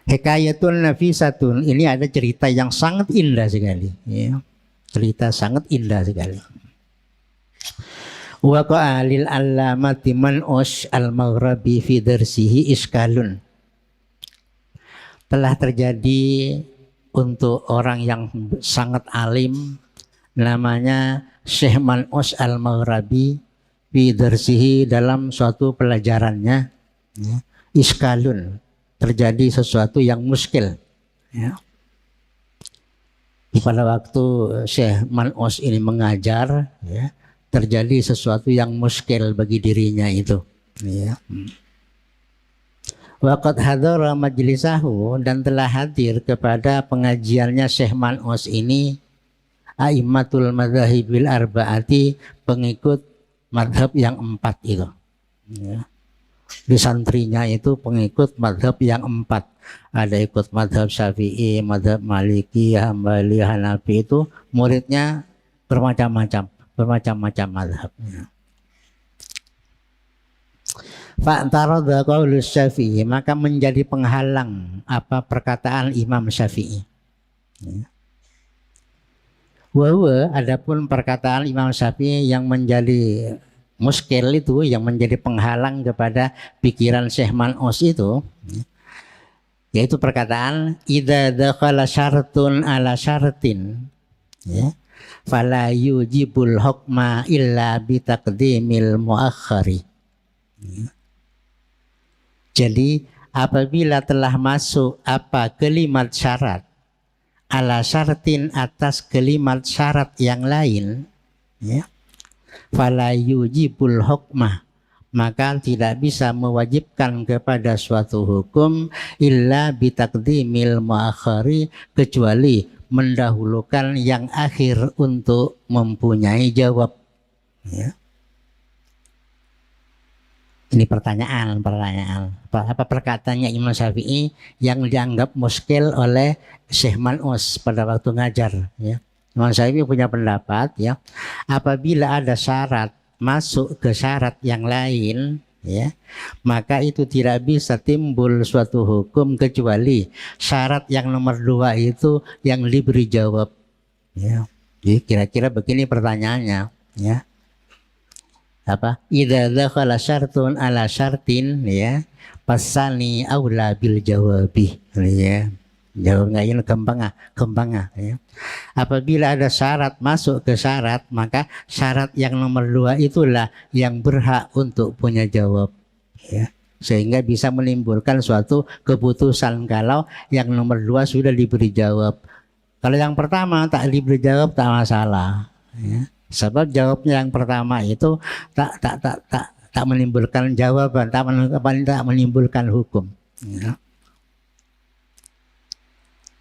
Hikayatun nafisatun, ini ada cerita yang sangat indah sekali, ya. Cerita sangat indah sekali. Waqa'a lil allamati Man'ush al-Maghribi fi darsihi iskalun. Telah terjadi untuk orang yang sangat alim namanya Syekh Man'ush al-Maghribi fi darsihi, dalam suatu pelajarannya, ya, iskalun, terjadi sesuatu yang muskil, ya. Pada waktu Syekh Man'ush ini mengajar, ya, terjadi sesuatu yang muskil bagi dirinya itu, ya. Waqad hadara majlisahu, dan telah hadir kepada pengajiannya Syekh Man'ush ini a'immatul madzahibil arba'ati, pengikut madhab yang 4 itu, ya. Di santrinya itu pengikut madhab yang 4. Ada ikut madhab Syafi'i, madhab Maliki, Hambali, Hanafi, itu muridnya bermacam-macam madhab. Fa'tarada qaulus Syafi'i, maka menjadi penghalang apa perkataan Imam Syafi'i. Wa adapun perkataan Imam Syafi'i yang menjadi muskil itu, yang menjadi penghalang kepada pikiran Syekh Man'ush itu, yaitu perkataan idza dakhala syartun ala syartin, ya, fala yujibul hukma illa bitaqdimil muakhari. Jadi apabila telah masuk apa kalimat syarat ala syartin, atas kalimat syarat yang lain, ya, fala yujibul hukmah, maka tidak bisa mewajibkan kepada suatu hukum illa bitaqdimil muakhari, kecuali mendahulukan yang akhir untuk mempunyai jawab, ya. Ini pertanyaan apa perkataannya Imam Syafi'i yang dianggap muskil oleh Syekh Man'ush pada waktu ngajar, ya. Imam Syafi'i punya pendapat, ya, apabila ada syarat masuk ke syarat yang lain, ya, maka itu tidak bisa timbul suatu hukum kecuali syarat yang nomor 2 itu yang diberi jawab, ya. Jadi kira-kira begini pertanyaannya, ya. Apa? Idza dakhala syartun ala syartin, ya, pasani aula bil jawabi, ya. Jawab nggak ini kembang, ya. Apabila ada syarat masuk ke syarat, maka syarat yang nomor 2 itulah yang berhak untuk punya jawab, ya. Sehingga bisa menimbulkan suatu keputusan kalau yang nomor 2 sudah diberi jawab. Kalau yang pertama tak diberi jawab tak masalah, ya. Sebab jawabnya yang pertama itu tak menimbulkan jawaban, tak menimbulkan hukum, ya.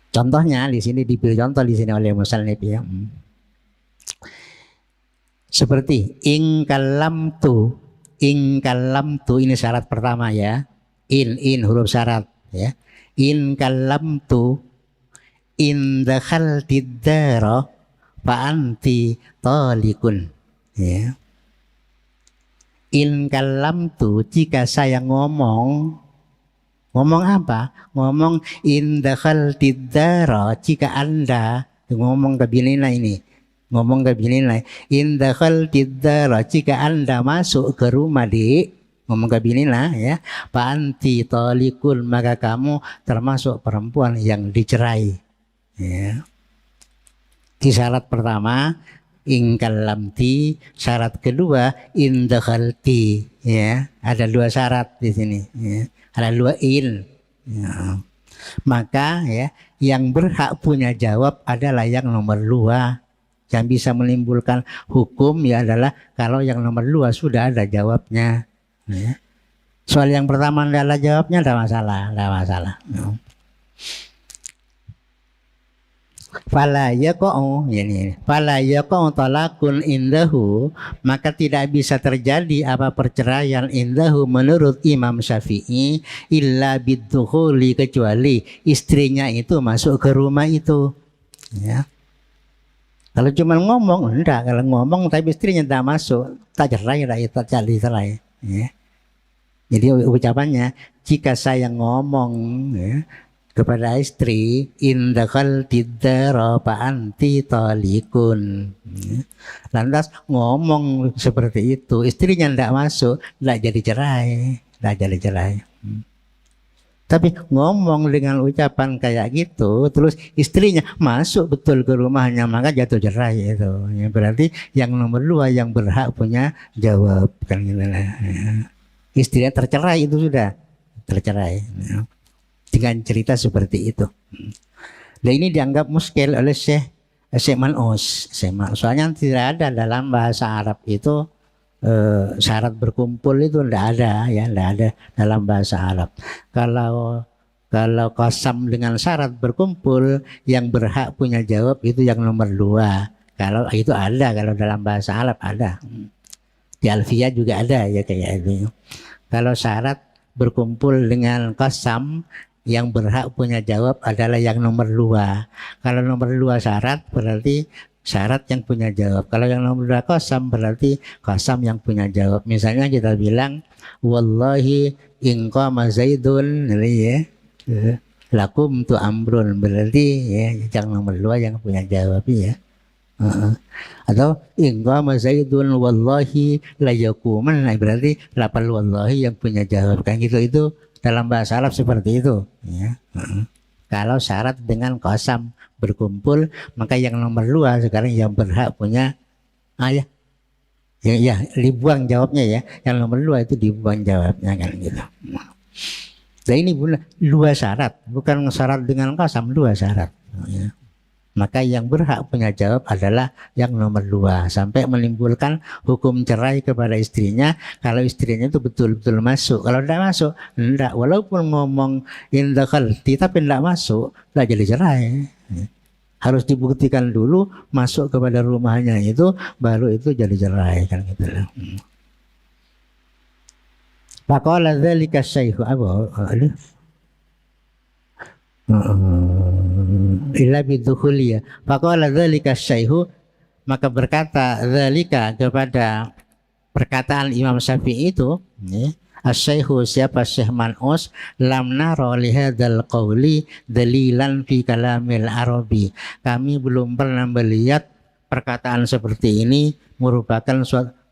Contohnya di sini diberi contoh di sini oleh musannif, ya. Seperti in kalamtu ini syarat pertama, ya. In huruf syarat, ya. In kalamtu in dakhaltid dara fa anti talikun, ya. In kalamtu, jika saya ngomong apa? Ngomong in dakhaltid dara, jika Anda ngomong ke binina ini, ngomong ke binina, in dakhaltid dara, jika Anda masuk ke rumah, Dik, ngomong ke binina, ya, fa anti talikun, maka kamu termasuk perempuan yang dicerai, ya. Di syarat pertama in kalamti, syarat kedua in dakhalti, ya. Ada 2 syarat di sini, ya. Ada 2 in, ya. Maka, ya, yang berhak punya jawab adalah yang nomor 2. Yang bisa menimbulkan hukum, ya, adalah kalau yang nomor 2 sudah ada jawabnya, ya. Soal yang pertama tidak ada jawabnya, tidak masalah, ya. Fala yaqa'u, yani fala yaqa'u talaqun indahu, maka tidak bisa terjadi apa perceraian indahu menurut Imam Syafi'i illa biddukhuli, kecuali istrinya itu masuk ke rumah itu, ya. Kalau cuma ngomong enggak, kalau ngomong tapi istrinya tidak masuk, tak cerai, tak cerai, ya. Jadi ucapannya, jika saya ngomong, ya, kepada istri, indakal tidara fa anti talikun. Lantas ngomong seperti itu, istrinya tidak masuk, tidak jadi cerai, tidak jadi cerai. Tapi ngomong dengan ucapan kayak gitu, terus istrinya masuk betul ke rumahnya, maka jatuh cerai itu. Ya, berarti yang nomor 2 yang berhak punya jawab kan gitu lah. Ya. Istrinya tercerai itu sudah tercerai. Ya. Dengan cerita seperti itu. Dan ini dianggap muskil oleh Syekh Man'us. Soalnya tidak ada dalam bahasa Arab itu syarat berkumpul itu tidak ada ya, tidak ada dalam bahasa Arab. Kalau qasam dengan syarat berkumpul, yang berhak punya jawab itu yang nomor 2. Kalau itu ada, kalau dalam bahasa Arab ada. Di Alfiyah juga ada ya kayak itu. Kalau syarat berkumpul dengan qasam, yang berhak punya jawab adalah yang nomor 2. Kalau nomor 2 syarat berarti syarat yang punya jawab. Kalau yang nomor 2 qasam berarti qasam yang punya jawab. Misalnya kita bilang wallahi in qama zaidun ya. Lakum tu amrun, berarti ya yang nomor 2 yang punya jawab ya. Atau in qama zaidun wallahi la yakuman, berarti lapal wallahi yang punya jawab kan gitu. Itu dalam bahasa Arab seperti itu ya. Kalau syarat dengan qasam berkumpul, maka yang nomor 2 sekarang yang berhak punya ya dibuang jawabnya ya. Yang nomor 2 itu dibuang jawabnya kan gitu. Nah ini 2 syarat, bukan syarat dengan qasam, 2 syarat ya. Maka yang berhak punya jawab adalah yang nomor 2, sampai menimbulkan hukum cerai kepada istrinya kalau istrinya itu betul-betul masuk. Kalau tidak masuk, tidak, walaupun ngomong indakhalti tapi tidak masuk, tidak jadi cerai. Harus dibuktikan dulu masuk kepada rumahnya itu, baru itu jadi cerai kan gitu lah. Faqala dzalika syaikh illa bidukhuliya. Faqala dzalika syaihu, maka berkata dzalika kepada perkataan Imam Syafi'i itu ya, asy-syaihu siapa Syekh Man'us, lam nara li hadzal qauli dalilan fi kalamil arabi. Kami belum pernah melihat perkataan seperti ini merupakan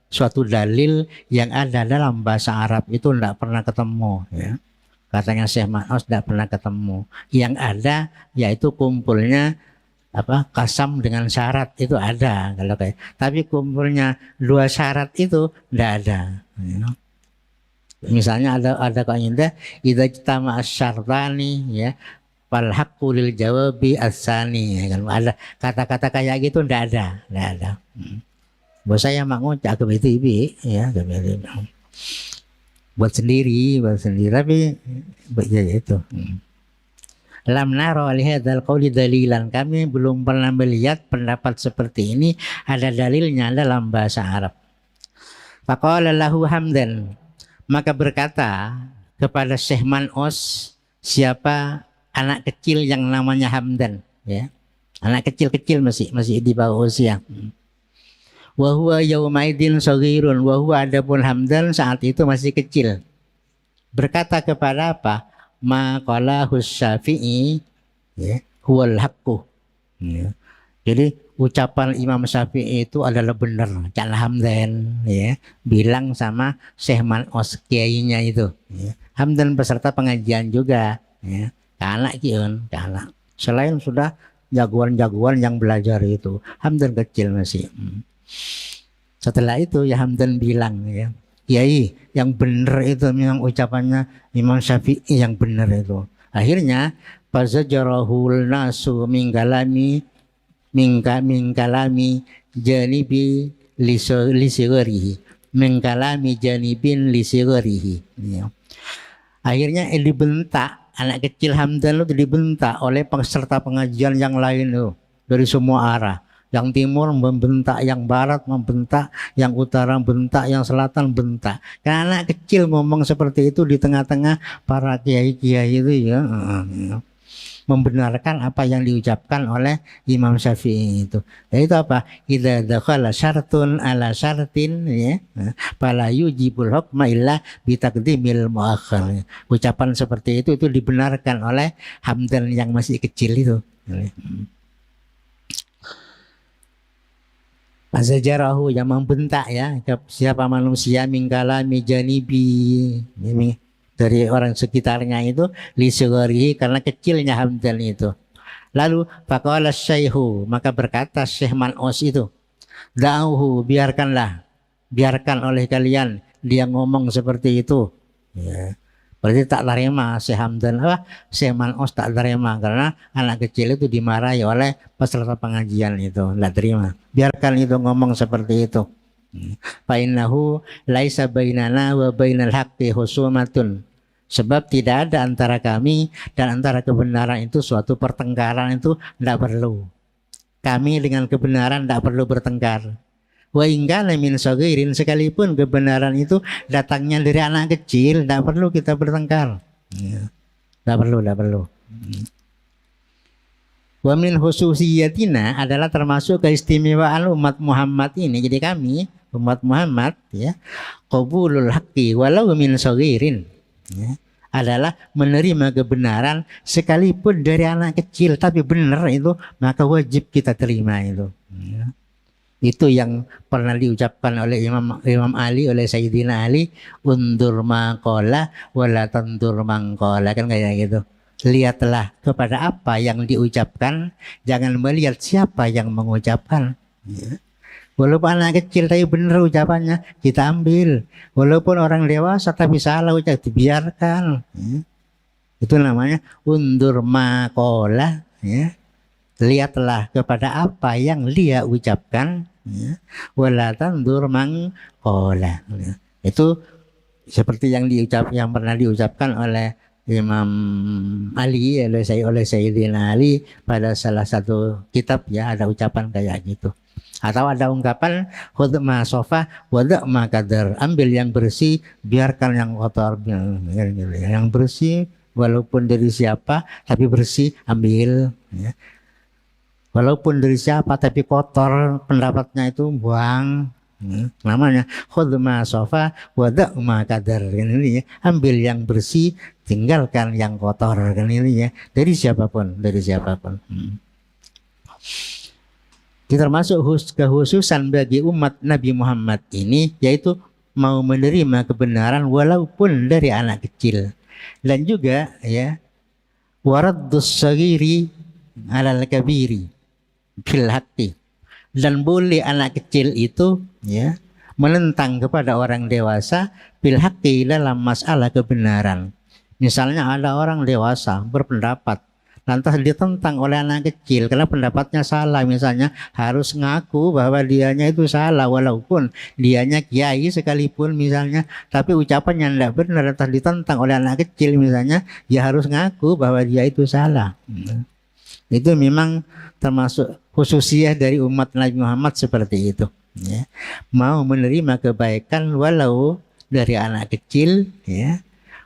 suatu dalil yang ada dalam bahasa Arab, itu tidak pernah ketemu ya. Katanya Syekh Man'us tidak pernah ketemu. Yang ada yaitu kumpulnya qasam dengan syarat itu ada kalau kayak. Tapi kumpulnya 2 syarat itu tidak ada. Ya. Misalnya ada kaidah idza jtama asy-syartani ya fal haqqu lil jawabi as-sani ya, kan ada kata-kata kayak gitu tidak ada. Bos saya mak ngucap ke itu ya buat sendiri tapi ya itu. Lam nara li hadzal qauli dalilan, kami belum pernah melihat pendapat seperti ini ada dalilnya dalam bahasa Arab. Faqala lahu Hamdan, maka berkata kepada Syekh Man'us siapa anak kecil yang namanya Hamdan ya. Anak kecil-kecil masih di bawah usia. Wa huwa yaumaidin shaghirun, wa huwa adapun Hamdan saat itu masih kecil. Berkata kepada apa? Ma qala Syafi'i ya, huwal haqqu. Ya. Jadi ucapan Imam Syafi'i itu adalah benar. Cak Hamdan ya, bilang sama Syekh Man'us kiainya itu ya. Hamdan peserta pengajian juga ya. Anak kiun, anak. Selain sudah jagoan-jagoan yang belajar itu, Hamdan kecil masih. Setelah itu ya Hamdan bilang ya, kiai yang benar itu memang ucapannya Imam Syafi'i yang benar itu. Akhirnya fazajarahul nasu min kalami janibi lisigarihi min kalami janibin lisigarihi ya. Akhirnya dibentak anak kecil Hamdan itu, dibentak oleh peserta pengajian yang lain itu dari semua arah. Yang timur membentak, yang barat membentak, yang utara membentak, yang selatan bentak. Karena anak kecil ngomong seperti itu di tengah-tengah para kiai-kiai itu ya. membenarkan apa yang diucapkan oleh Imam Syafi'i itu. Yaitu apa? Idza dakhala syartun ala syartin, ya, fala yujibul hukma illa bitaqdimil muakhkhar. Ucapan seperti itu dibenarkan oleh Hamdan yang masih kecil itu. Azajarahu, yang membentak ya siapa manusia mingkalami janibi, dari orang sekitarnya itu lisugorihi, karena kecilnya Hamdan itu. Lalu faqala syaihu, maka berkata Syekh Man'us itu, da'uhu, biarkan oleh kalian dia ngomong seperti itu, ya. Berarti tak terima Syekh Hamdan, Syekh Man'us tak terima karena anak kecil itu dimarahi oleh peserta pengajian itu, tidak terima. Biarkan itu ngomong seperti itu. Fa innahu laisa bainana wa bainal haqqi husumatun. Sebab tidak ada antara kami dan antara kebenaran itu suatu pertengkaran, itu tidak perlu. Kami dengan kebenaran tidak perlu bertengkar. Wa ingkana min sagirin, sekalipun kebenaran itu datangnya dari anak kecil, tidak perlu kita bertengkar. Tidak perlu. Wa min khususiyatina, adalah termasuk keistimewaan umat Muhammad ini. Jadi kami umat Muhammad, ya, qabulul haqqi walau min sagirin, ya, adalah menerima kebenaran sekalipun dari anak kecil, tapi benar itu maka wajib kita terima itu. Ya. Itu yang pernah diucapkan oleh Imam Ali, oleh Sayyidina Ali, undur maqala wala tandur mangqala, kan kayak gitu. Lihatlah kepada apa yang diucapkan, jangan melihat siapa yang mengucapkan. Ya. Walaupun anak kecil tapi benar ucapannya, kita ambil. Walaupun orang dewasa tapi salah ucap, dibiarkan. Ya. Itu namanya undur maqala, ya. Lihatlah kepada apa yang dia ucapkan, ya. Wala tandur mangqala. Ya. Itu seperti yang pernah diucapkan oleh Imam Ali, oleh Sayyidina Ali pada salah satu kitab, ya, ada ucapan kayak gitu. Atau ada ungkapan khudh ma sofa wada' ma kadar, ambil yang bersih, biarkan yang kotor. Yang bersih walaupun dari siapa tapi bersih, ambil, ya. Walaupun dari siapa tapi kotor pendapatnya itu buang. Namanya khudh ma sofa wada' ma kadar, ini ya. Ambil yang bersih, tinggalkan yang kotor, kan ini ya. Dari siapapun. Termasuk kekhususan bagi umat Nabi Muhammad ini, yaitu mau menerima kebenaran walaupun dari anak kecil. Dan juga, ya, waraddus sagiri alal kabiri bil haqqi, dan boleh anak kecil itu, ya, menentang kepada orang dewasa bil haqqi, dalam masalah kebenaran. Misalnya ada orang dewasa berpendapat, lantas ditentang oleh anak kecil karena pendapatnya salah, misalnya harus ngaku bahwa dianya itu salah, walaupun dianya kiai sekalipun misalnya, tapi ucapannya tidak benar, lantas ditentang oleh anak kecil misalnya, ya harus ngaku bahwa dia itu salah. Itu memang termasuk khususiyah dari umat Nabi Muhammad seperti itu, ya. Mau menerima kebaikan walau dari anak kecil, ya.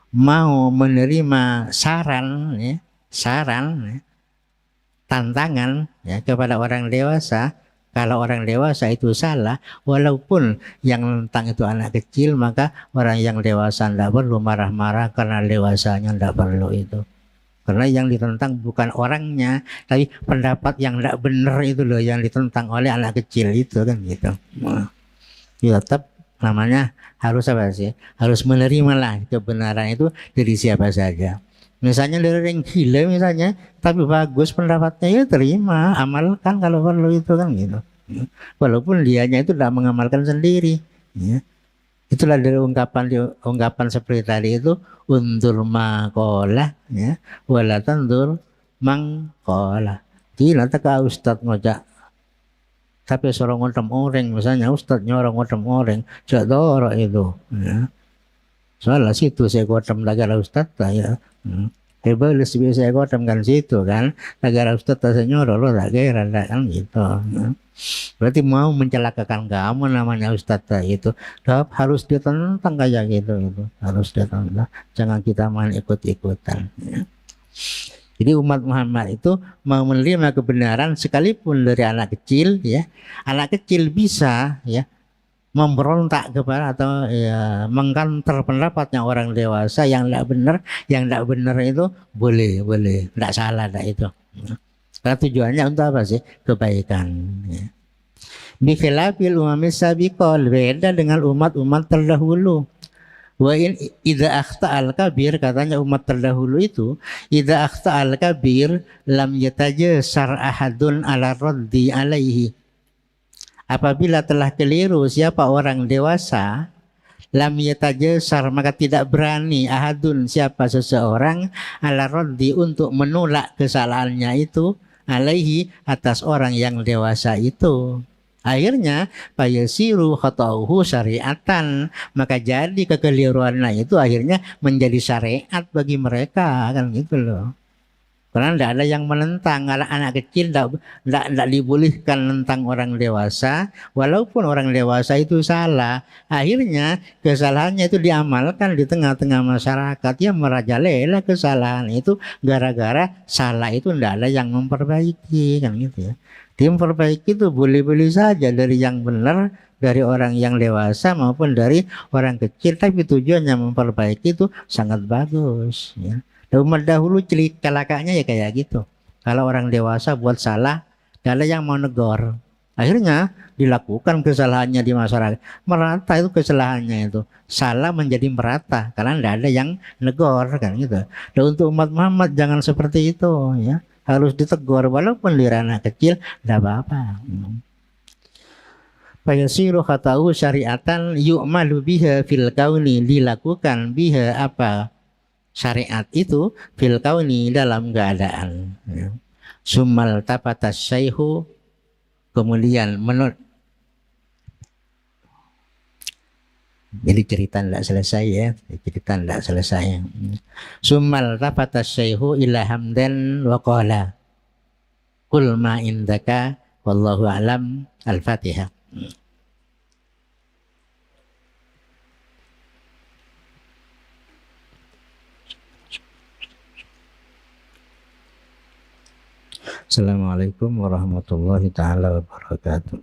Mau menerima saran, ya, tantangan, ya, kepada orang dewasa. Kalau orang dewasa itu salah, walaupun yang tentang itu anak kecil, maka orang yang dewasa tidak perlu marah-marah karena dewasanya, tidak perlu itu. Karena yang ditentang bukan orangnya, tapi pendapat yang tidak benar itu loh yang ditentang oleh anak kecil itu, kan gitu. Ya, tetap namanya harus apa sih? Harus menerimalah kebenaran itu dari siapa saja. Misalnya dari yang gila misalnya, tapi bagus pendapatnya, ya terima, amalkan kalau perlu itu, kan gitu. Walaupun dianya itu tidak mengamalkan sendiri, ya. Itulah dari ungkapan seperti tadi itu, undur maqala, ya, wala tandur mangqala. Tidak tak ustaz ngojak, tapi seorang ngotem orang, misalnya ustaz nyorong ngotem orang, jador itu, ya. Soalnya situ saya gotem negara ustaz lah, ya. Hebat lebih saya gotem kan situ kan, negara ustaz tak nyorong lo tak kira kan gitu. Berarti mau mencelakakan kamu namanya ustaz itu, harus ditentang kayak gitu, itu harus ditentang. Jangan kita main ikut-ikutan, ya. Jadi umat Muhammad itu mau menerima kebenaran sekalipun dari anak kecil, ya. Anak kecil bisa, ya, memberontak kepada atau ya, mengkanter pendapatnya orang dewasa yang tidak benar. Yang tidak benar itu boleh, tidak salah, tidak itu. Karena tujuannya untuk apa sih? Kebaikan. Ya. Bikhilafil umamis sabiqol, beda dengan umat-umat terdahulu. Wa in idza akhta'al kabir, katanya umat terdahulu itu, idza akhta'al kabir lam yatajasar ahadun ala raddi alaihi. Apabila telah keliru siapa orang dewasa, lam yatajasar, maka tidak berani ahadun, siapa seseorang, ala raddi, untuk menolak kesalahannya itu, alaihi, atas orang yang dewasa itu. Akhirnya fayasiru khatauhu syariatan, maka jadi kekeliruannya itu akhirnya menjadi syariat bagi mereka, kan gitu loh. Karena tidak ada yang menentang, anak kecil tidak dibolehkan tentang orang dewasa, walaupun orang dewasa itu salah. Akhirnya kesalahannya itu diamalkan di tengah-tengah masyarakat, ya merajalela kesalahan itu gara-gara salah itu tidak ada yang memperbaiki, kan gitu ya. Dia memperbaiki itu boleh-boleh saja dari yang benar, dari orang yang dewasa maupun dari orang kecil, tapi tujuannya memperbaiki itu sangat bagus, ya. Dan umat dahulu celakanya ya kayak gitu. Kalau orang dewasa buat salah, tidak ada yang mau negor. Akhirnya dilakukan kesalahannya di masyarakat. Merata itu kesalahannya itu. Salah menjadi merata karena tidak ada yang negor, kan gitu. Dan untuk umat Muhammad jangan seperti itu, ya. Harus ditegur walaupun di ranah kecil, tidak apa-apa. Fayasiru khata'u syariatan yu'malu biha fil kauni, dilakukan biha apa syariat itu fil kauni, dalam keadaan, ya. Summal tapatas syaihu, kemudian menurut, jadi cerita tidak selesai, ya, cerita tidak selesai. Summal tapatas syaihu ila hamdan wa qala qul ma indaka wallahu alam. Al-Fatihah. Assalamualaikum warahmatullahi taala wabarakatuh.